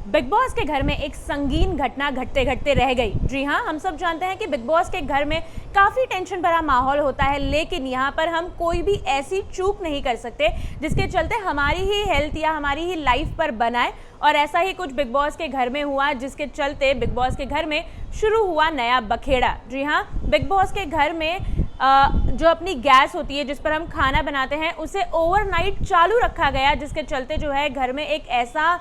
Big boss के घर में एक संगीन घटना घटते घटते रह गई। जी हाँ, हम सब जानते हैं कि बिग बॉस के घर में काफ़ी टेंशन भरा माहौल होता है, लेकिन यहाँ पर हम कोई भी ऐसी चूक नहीं कर सकते जिसके चलते हमारी ही हेल्थ या हमारी ही लाइफ पर बनाए। और ऐसा ही कुछ बिग बॉस के घर में हुआ, जिसके चलते बिग बॉस के घर में शुरू हुआ नया बखेड़ा। जी हाँ, बिग बॉस के घर में जो अपनी गैस होती है जिस पर हम खाना बनाते हैं, उसे ओवरनाइट चालू रखा गया, जिसके चलते जो है घर में एक ऐसा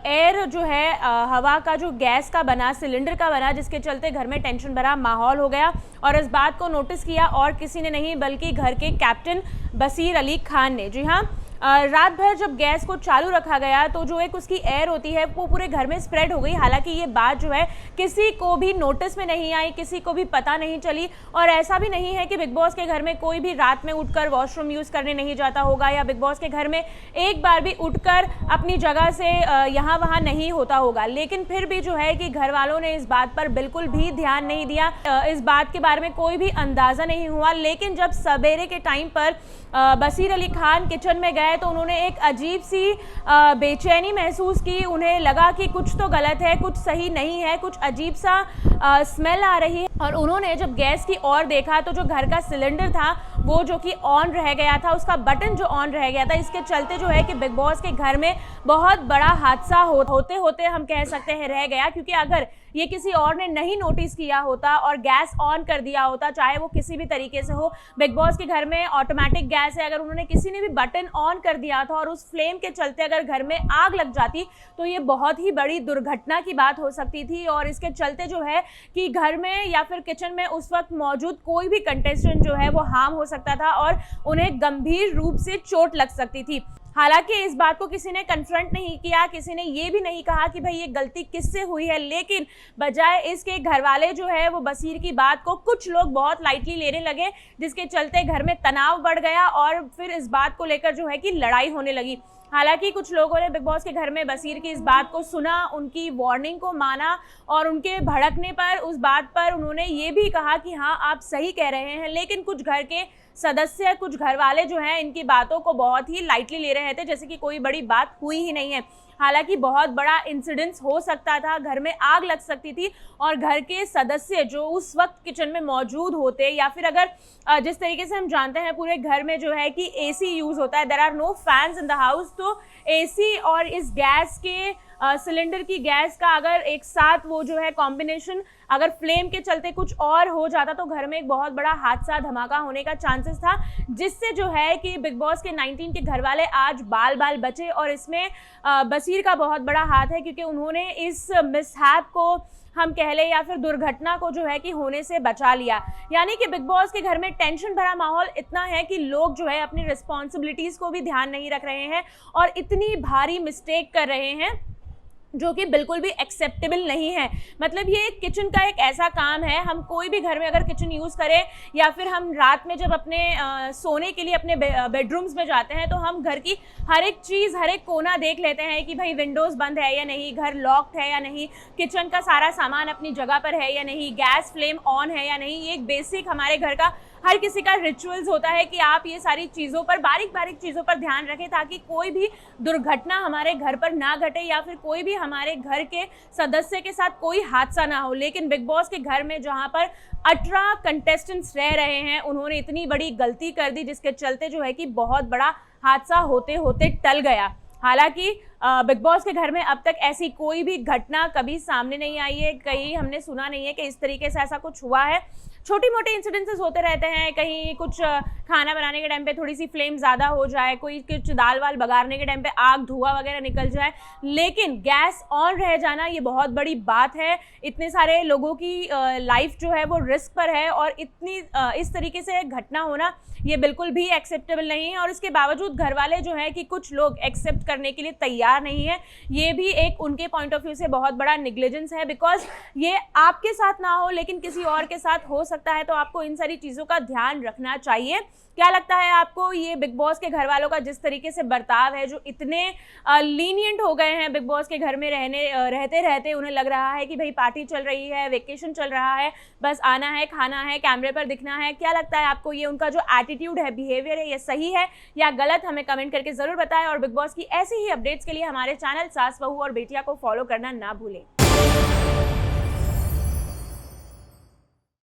एयर जो है हवा का जो गैस का बना, सिलेंडर का बना, जिसके चलते घर में टेंशन भरा माहौल हो गया। और इस बात को नोटिस किया और किसी ने नहीं बल्कि घर के कैप्टन बसीर अली खान ने। जी हाँ, रात भर जब गैस को चालू रखा गया तो जो एक उसकी एयर होती है वो पूरे घर में स्प्रेड हो गई। हालांकि ये बात जो है किसी को भी नोटिस में नहीं आई, किसी को भी पता नहीं चली। और ऐसा भी नहीं है कि बिग बॉस के घर में कोई भी रात में उठकर वॉशरूम यूज़ करने नहीं जाता होगा, या बिग बॉस के घर में एक बार भी उठकर अपनी जगह से यहाँ वहाँ नहीं होता होगा। लेकिन फिर भी जो है कि घर वालों ने इस बात पर बिल्कुल भी ध्यान नहीं दिया, इस बात के बारे में कोई भी अंदाज़ा नहीं हुआ। लेकिन जब सवेरे के टाइम पर बसीर अली खान किचन में गए तो उन्होंने एक अजीब सी बेचैनी महसूस की। उन्हें लगा कि कुछ तो गलत है, कुछ सही नहीं है, कुछ अजीब सा स्मेल आ रही है। और उन्होंने जब गैस की ओर देखा तो जो घर का सिलेंडर था वो जो कि ऑन रह गया था, उसका बटन जो ऑन रह गया था। इसके चलते जो है कि बिग बॉस के घर में बहुत बड़ा हादसा होते होते हम कह सकते हैं रह गया। क्योंकि अगर ये किसी और ने नहीं नोटिस किया होता और गैस ऑन कर दिया होता, चाहे वो किसी भी तरीके से हो, बिग बॉस के घर में ऑटोमेटिक गैस है, अगर उन्होंने किसी ने भी बटन ऑन कर दिया था और उस फ्लेम के चलते अगर घर में आग लग जाती तो ये बहुत ही बड़ी दुर्घटना की बात हो सकती थी। और इसके चलते जो है कि घर में या फिर किचन में उस वक्त मौजूद कोई भी कंटेस्टेंट जो है वो हार्म हो सकता था और उन्हें गंभीर रूप से चोट लग सकती थी। हालांकि इस बात को किसी ने कन्फ्रंट नहीं किया, किसी ने ये भी नहीं कहा कि भाई ये गलती किससे हुई है। लेकिन बजाय इसके घर वाले जो है वो बसीर की बात को कुछ लोग बहुत लाइटली लेने लगे, जिसके चलते घर में तनाव बढ़ गया और फिर इस बात को लेकर जो है कि लड़ाई होने लगी। हालांकि कुछ लोगों ने बिग बॉस के घर में बसीर की इस बात को सुना, उनकी वार्निंग को माना और उनके भड़कने पर उस बात पर उन्होंने ये भी कहा कि हाँ आप सही कह रहे हैं। लेकिन कुछ घर के सदस्य, कुछ घर वाले जो हैं इनकी बातों को बहुत ही लाइटली ले रहे थे, जैसे कि कोई बड़ी बात हुई ही नहीं है। हालांकि बहुत बड़ा इंसिडेंस हो सकता था, घर में आग लग सकती थी और घर के सदस्य जो उस वक्त किचन में मौजूद होते, या फिर अगर जिस तरीके से हम जानते हैं पूरे घर में जो है कि एसी यूज़ होता है, there are no fans in the house, तो एसी और इस गैस के सिलेंडर की गैस का अगर एक साथ वो जो है कॉम्बिनेशन, अगर फ्लेम के चलते कुछ और हो जाता तो घर में एक बहुत बड़ा हादसा, धमाका होने का चांसेस था। जिससे जो है कि बिग बॉस के 19 के घर वाले आज बाल बाल बचे। और इसमें बसीर का बहुत बड़ा हाथ है, क्योंकि उन्होंने इस मिसहैप को हम कह ले या फिर दुर्घटना को जो है कि होने से बचा लिया। यानी कि बिग बॉस के घर में टेंशन भरा माहौल इतना है कि लोग जो है अपनी रिस्पॉन्सिबिलिटीज़ को भी ध्यान नहीं रख रहे हैं और इतनी भारी मिस्टेक कर रहे हैं जो कि बिल्कुल भी एक्सेप्टेबल नहीं है। मतलब ये किचन का एक ऐसा काम है, हम कोई भी घर में अगर किचन यूज़ करें या फिर हम रात में जब अपने सोने के लिए अपने बेडरूम्स में जाते हैं तो हम घर की हर एक चीज़, हर एक कोना देख लेते हैं कि भाई विंडोज़ बंद है या नहीं, घर लॉक्ड है या नहीं, किचन का सारा सामान अपनी जगह पर है या नहीं, गैस फ्लेम ऑन है या नहीं। ये एक बेसिक हमारे घर का हर किसी का रिचुअल्स होता है कि आप ये सारी चीज़ों पर, बारीक बारीक चीज़ों पर ध्यान रखें ताकि कोई भी दुर्घटना हमारे घर पर ना घटे या फिर कोई भी हमारे घर के सदस्य के साथ कोई हादसा ना हो। लेकिन बिग बॉस के घर में जहाँ पर 18 कंटेस्टेंट्स रह रहे हैं, उन्होंने इतनी बड़ी गलती कर दी जिसके चलते जो है कि बहुत बड़ा हादसा होते होते टल गया। हालांकि बिग बॉस के घर में अब तक ऐसी कोई भी घटना कभी सामने नहीं आई है, कहीं हमने सुना नहीं है कि इस तरीके से ऐसा कुछ हुआ है। छोटी मोटे इंसिडेंसेस होते रहते हैं, कहीं कुछ खाना बनाने के टाइम पे थोड़ी सी फ्लेम ज़्यादा हो जाए, कोई कुछ दाल वाल बघारने के टाइम पे आग धुआं वगैरह निकल जाए, लेकिन गैस ऑन रह जाना ये बहुत बड़ी बात है। इतने सारे लोगों की लाइफ जो है वो रिस्क पर है और इतनी इस तरीके से घटना होना ये बिल्कुल भी एक्सेप्टेबल नहीं है। और इसके बावजूद घर वाले जो है कि कुछ लोग एक्सेप्ट करने के लिए तैयार नहीं है, ये भी एक उनके पॉइंट ऑफ व्यू से बहुत बड़ा निग्लिजेंस है। बिकॉज ये आपके साथ ना हो लेकिन किसी और के साथ हो सकता है, तो आपको इन सारी चीज़ों का ध्यान रखना चाहिए। क्या लगता है आपको, ये बिग बॉस के घर वालों का जिस तरीके से बर्ताव है, जो इतने लीनियंट हो गए हैं बिग बॉस के घर में रहते रहते, उन्हें लग रहा है कि भाई पार्टी चल रही है, वेकेशन चल रहा है, बस आना है, खाना है, कैमरे पर दिखना है, क्या लगता है आपको ये उनका जो एटीट्यूड है, बिहेवियर है, ये सही है या गलत? हमें कमेंट करके जरूर बताएं और बिग बॉस की ऐसी ही अपडेट्स के लिए हमारे चैनल सास बहू और बेटियां को फॉलो करना ना भूलें।